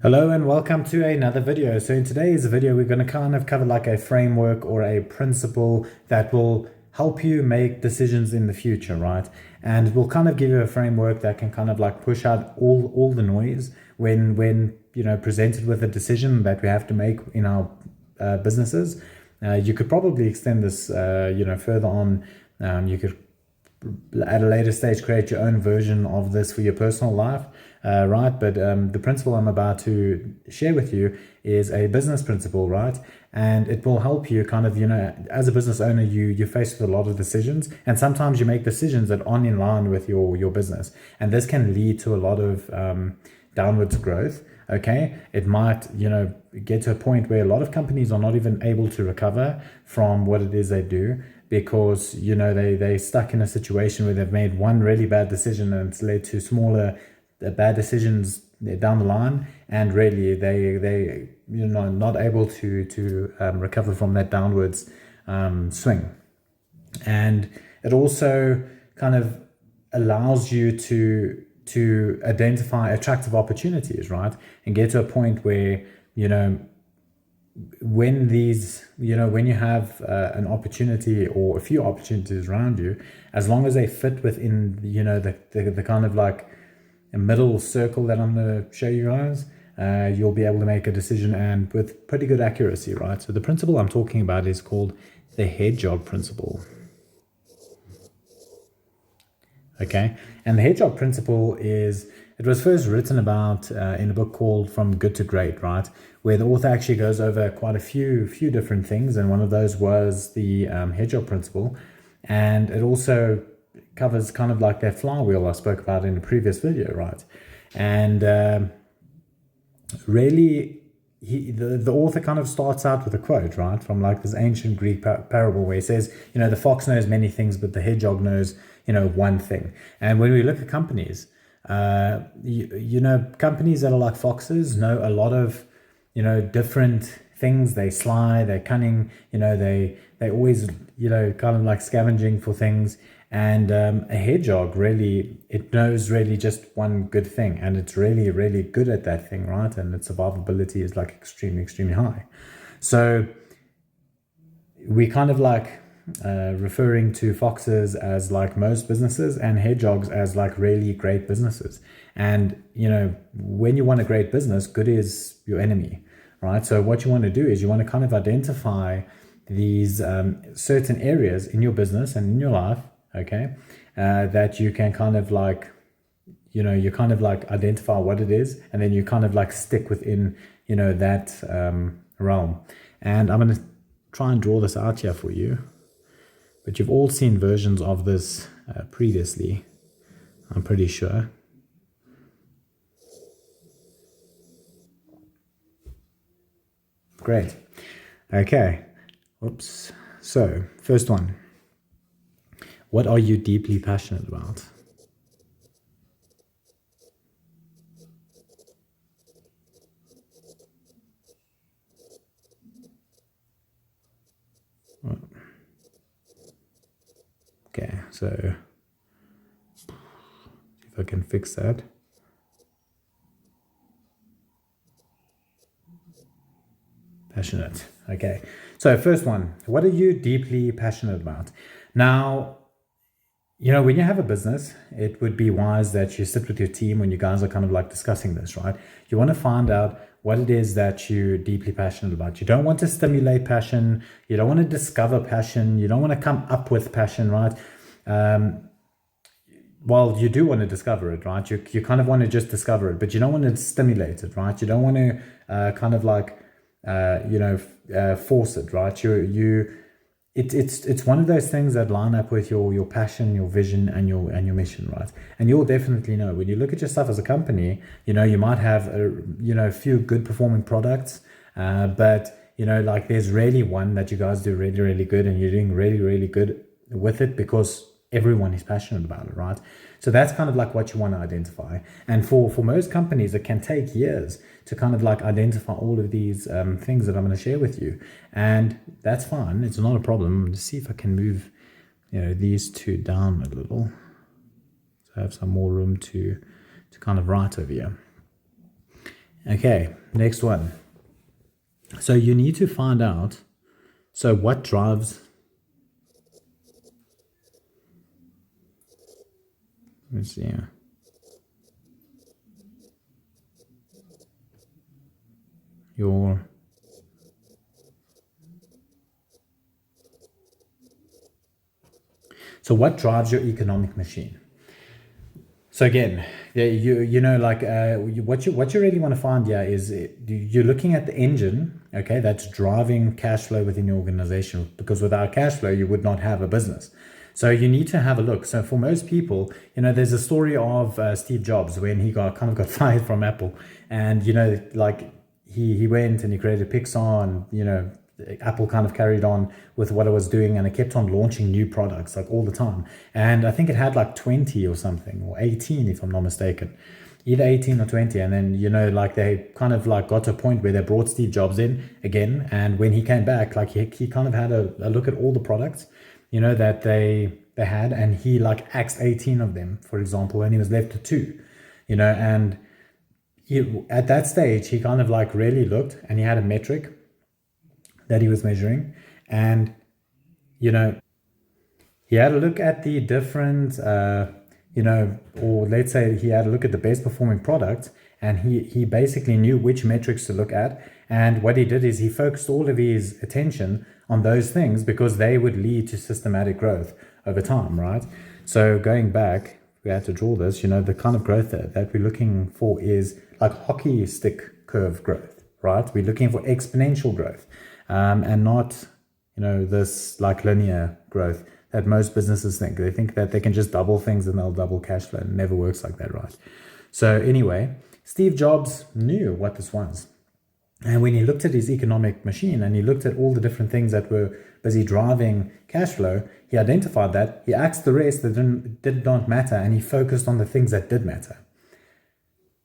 Hello and welcome to another video. So in today's video, we're going to kind of cover like a framework or a principle that will help you make decisions in the future, right? And it will kind of give you a framework that can kind of like push out all the noise when presented with a decision that we have to make in our businesses. You could probably extend this further on. You could at a later stage create your own version of this for your personal life, right? But the principle I'm about to share with you is a business principle, right? And it will help you kind of, as a business owner, you're faced with a lot of decisions, and sometimes you make decisions that aren't in line with your business, and this can lead to a lot of downwards growth. Okay, it might get to a point where a lot of companies are not even able to recover from what it is they do, because they stuck in a situation where they've made one really bad decision and it's led to smaller bad decisions down the line, and really they not able to recover from that downwards swing. And it also kind of allows you to identify attractive opportunities, right? And get to a point where when you have an opportunity or a few opportunities around you, as long as they fit within the kind of like a middle circle that I'm going to show you guys, you'll be able to make a decision, and with pretty good accuracy, right? So the principle I'm talking about is called the Hedgehog principle. Okay, and the Hedgehog principle it was first written about in a book called From Good to Great, right? Where the author actually goes over quite a few different things, and one of those was the Hedgehog principle. And it also covers kind of like that flywheel I spoke about in the previous video, right? And really, the author kind of starts out with a quote, right, from like this ancient Greek parable where he says, the fox knows many things, but the hedgehog knows, one thing. And when we look at companies, companies that are like foxes know a lot of, different things. They sly, they're cunning, they always, kind of like scavenging for things. And a hedgehog, really, it knows really just one good thing, and it's really, really good at that thing, right? And its survivability is like extremely, extremely high. So we kind of like referring to foxes as like most businesses, and hedgehogs as like really great businesses. And when you want a great business, good is your enemy, right? So what you want to do is you want to kind of identify these certain areas in your business and in your life, okay, that you can kind of like you kind of like identify what it is, and then you kind of like stick within that realm. And I'm going to try and draw this out here for you, but you've all seen versions of this previously, I'm pretty sure. Great. Okay. Oops. So, first one. What are you deeply passionate about? Okay, so see if I can fix that. Passionate. Okay, so first one, what are you deeply passionate about? Now, when you have a business, it would be wise that you sit with your team when you guys are kind of like discussing this, right? You want to find out what it is that you're deeply passionate about. You don't want to stimulate passion. You don't want to discover passion. You don't want to come up with passion, right? Well, you do want to discover it, right? You kind of want to just discover it, but you don't want to stimulate it, right? You don't want to kind of like, force it, right? It's one of those things that line up with your passion, your vision, and your mission, right? And you'll definitely know when you look at your stuff as a company. You might have a few good performing products, but like there's really one that you guys do really, really good, and you're doing really, really good with it because everyone is passionate about it, right? So that's kind of like what you want to identify. And for most companies, it can take years to kind of like identify all of these things that I'm going to share with you. And that's fine. It's not a problem. Let's see if I can move these two down a little, so I have some more room to kind of write over here. Okay, next one. So you need to find out, so what drives, let's see, your, so what drives your economic machine? So again, yeah, like what you really want to find here is you're looking at the engine, okay, that's driving cash flow within your organization. Because without cash flow, you would not have a business. So you need to have a look. So for most people, there's a story of Steve Jobs when he got fired from Apple, and like he went and he created Pixar, and Apple kind of carried on with what it was doing, and it kept on launching new products like all the time. And I think it had like 20 or something, or 18 if I'm not mistaken, either 18 or 20. And then like they kind of like got to a point where they brought Steve Jobs in again, and when he came back, like he kind of had a look at all the products that they had, and he like axed 18 of them, for example, and he was left with two. And at that stage he kind of like really looked, and he had a metric that he was measuring, and he had a look at the different or let's say he had a look at the best performing products, and he basically knew which metrics to look at. And what he did is he focused all of his attention on those things, because they would lead to systematic growth over time, right? So going back, we had to draw this, the kind of growth that we're looking for is like hockey stick curve growth, right? We're looking for exponential growth, and not this like linear growth that most businesses think. They think that they can just double things and they'll double cash flow. It never works like that, right? So anyway, Steve Jobs knew what this was. And when he looked at his economic machine and he looked at all the different things that were busy driving cash flow, he identified that, he axed the rest that did not matter, and he focused on the things that did matter.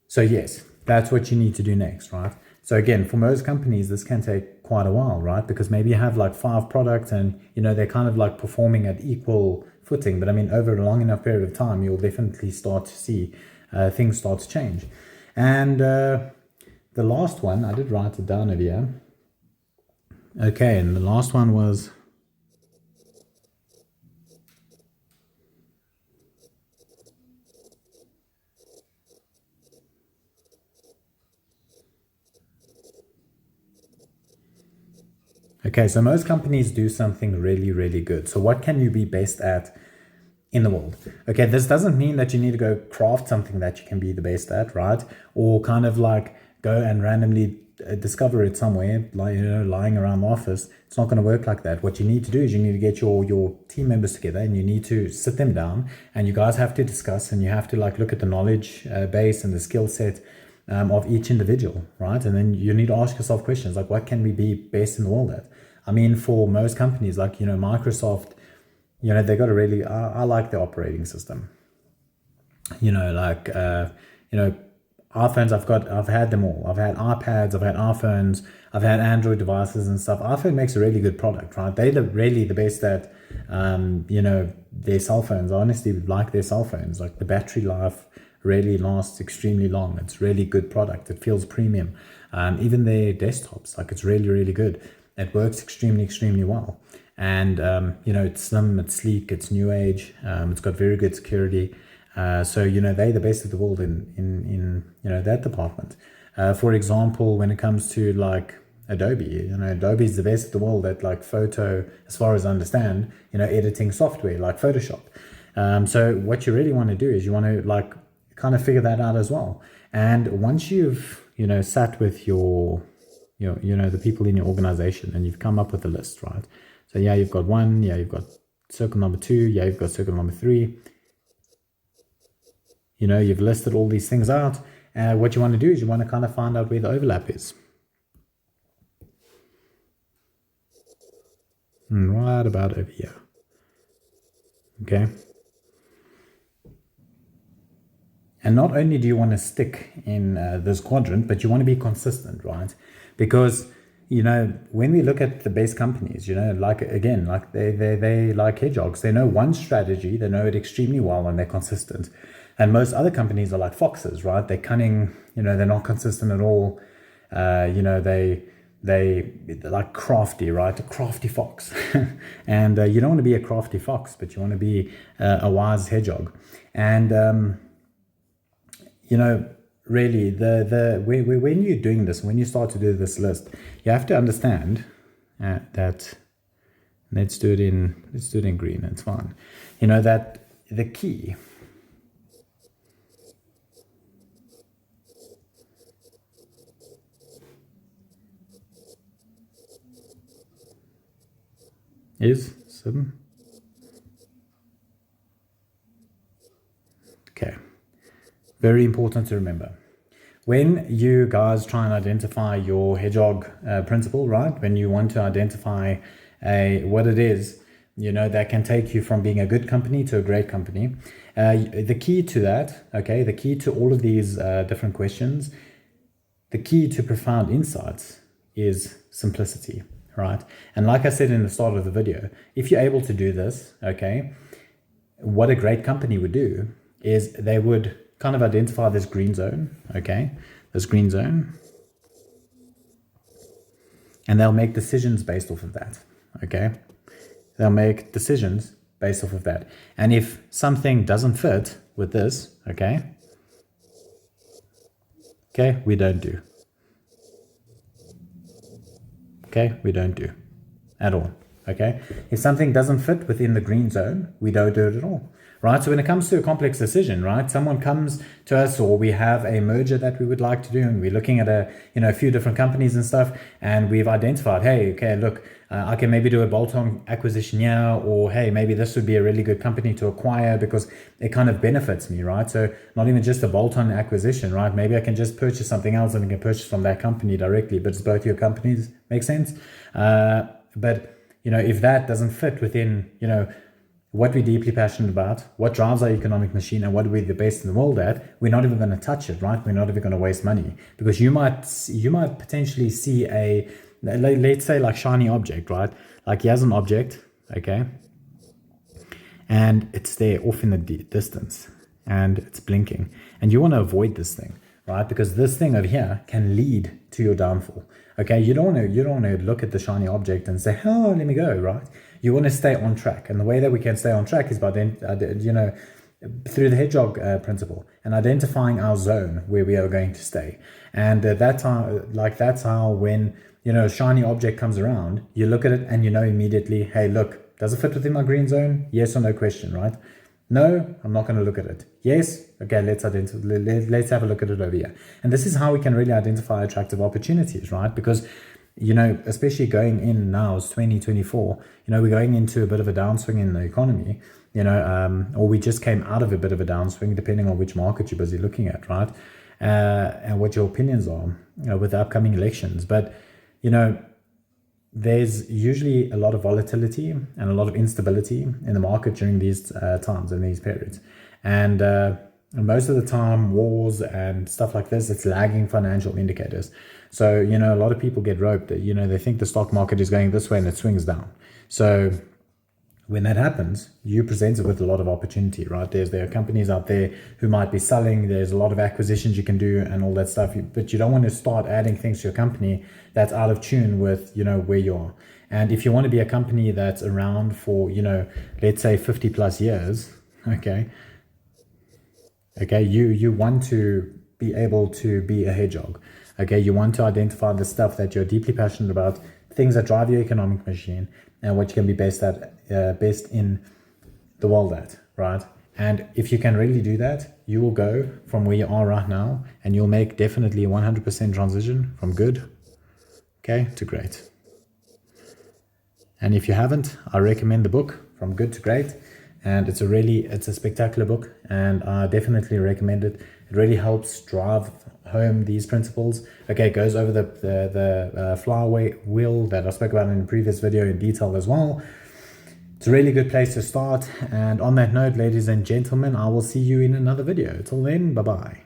So yes, that's what you need to do next, right? So again, for most companies, this can take quite a while, right? Because maybe you have like 5 products and, they're kind of like performing at equal footing. But I mean, over a long enough period of time, you'll definitely start to see things start to change. And the last one, I did write it down over here. Okay, and the last one was, okay, so most companies do something really, really good. So what can you be best at in the world? Okay, this doesn't mean that you need to go craft something that you can be the best at, right? Or kind of like go and randomly discover it somewhere, like lying around the office. It's not going to work like that. What you need to do is you need to get your team members together, and you need to sit them down, and you guys have to discuss, and you have to like look at the knowledge base and the skill set of each individual, right? And then you need to ask yourself questions like, what can we be best in the world at? I mean, for most companies like Microsoft, they got a really, I like the operating system. Like iPhones, I've had them all. I've had iPads, I've had iPhones, I've had Android devices and stuff. iPhone makes a really good product, right? They're really the best at their cell phones. I honestly like their cell phones. Like the battery life really lasts extremely long. It's really good product. It feels premium. Even their desktops, like it's really, really good. It works extremely, extremely well. And it's slim, it's sleek, it's new age, it's got very good security. So they're the best of the world in that department. For example, when it comes to like Adobe, Adobe is the best of the world at like photo, as far as I understand, editing software like Photoshop. So what you really want to do is you want to like kind of figure that out as well. And once you've sat with your the people in your organization, and you've come up with a list, right? So yeah, you've got 1, yeah, you've got circle number 2, yeah, you've got circle number 3. You've listed all these things out. What you want to do is you want to kind of find out where the overlap is. Right about over here. Okay. And not only do you want to stick in this quadrant, but you want to be consistent, right? Because when we look at the best companies, like again, like they like Hedgehogs, they know one strategy, they know it extremely well, and they're consistent. And most other companies are like foxes, right? They're cunning, they're not consistent at all. They're like crafty, right? A crafty fox. And you don't want to be a crafty fox, but you want to be a wise hedgehog. And really, when you're doing this, when you start to do this list, you have to understand that let's do it in green. It's fine. That the key is 7. Okay. Very important to remember. When you guys try and identify your hedgehog principle, right? When you want to identify what it is, that can take you from being a good company to a great company. The key to that, okay, the key to all of these different questions, the key to profound insights is simplicity, right? And like I said in the start of the video, if you're able to do this, okay, what a great company would do is they would kind of identify this green zone, okay, this green zone, and they'll make decisions based off of that, okay? They'll make decisions based off of that. And if something doesn't fit with this, okay, we don't do. Okay, we don't do at all, okay? If something doesn't fit within the green zone, we don't do it at all. Right, so when it comes to a complex decision, right, someone comes to us, or we have a merger that we would like to do, and we're looking at a few different companies and stuff, and we've identified, hey, okay, look, I can maybe do a bolt-on acquisition here, or hey, maybe this would be a really good company to acquire because it kind of benefits me, right? So not even just a bolt-on acquisition, right? Maybe I can just purchase something else and I can purchase from that company directly, but it's both your companies. Make sense? But if that doesn't fit within, what we're deeply passionate about, what drives our economic machine, and what we're the best in the world at, we're not even going to touch it, right? We're not even going to waste money, because you might potentially see let's say like shiny object, right? Like he has an object, okay, and it's there off in the distance, and it's blinking, and you want to avoid this thing, right? Because this thing over here can lead to your downfall. Okay, you don't want to look at the shiny object and say, oh, let me go, right? You want to stay on track, and the way that we can stay on track is by then, through the hedgehog principle and identifying our zone where we are going to stay. And that's how when a shiny object comes around, you look at it and you know immediately, hey, look, does it fit within my green zone? Yes or no question, right? No, I'm not going to look at it. Yes, okay, let's have a look at it over here. And this is how we can really identify attractive opportunities, right? Because especially going in now, it's 2024, we're going into a bit of a downswing in the economy, or we just came out of a bit of a downswing, depending on which market you're busy looking at, right? And what your opinions are with the upcoming elections. But, there's usually a lot of volatility and a lot of instability in the market during these times and these periods. And most of the time, wars and stuff like this, it's lagging financial indicators. So, a lot of people get roped that, they think the stock market is going this way and it swings down. So when that happens, you're presented with a lot of opportunity, right? There are companies out there who might be selling. There's a lot of acquisitions you can do and all that stuff, but you don't want to start adding things to your company that's out of tune with, where you are. And if you want to be a company that's around for, let's say 50 plus years, okay, you want to be able to be a hedgehog. Okay, you want to identify the stuff that you're deeply passionate about, things that drive your economic machine, and what you can be best in the world at, right? And if you can really do that, you will go from where you are right now, and you'll make definitely 100% transition from good, okay, to great. And if you haven't, I recommend the book From Good to Great. And it's a spectacular book, and I definitely recommend it. It really helps drive home these principles. Okay, it goes over the flyaway wheel that I spoke about in the previous video in detail as well. It's a really good place to start. And on that note, ladies and gentlemen, I will see you in another video. Till then, bye-bye.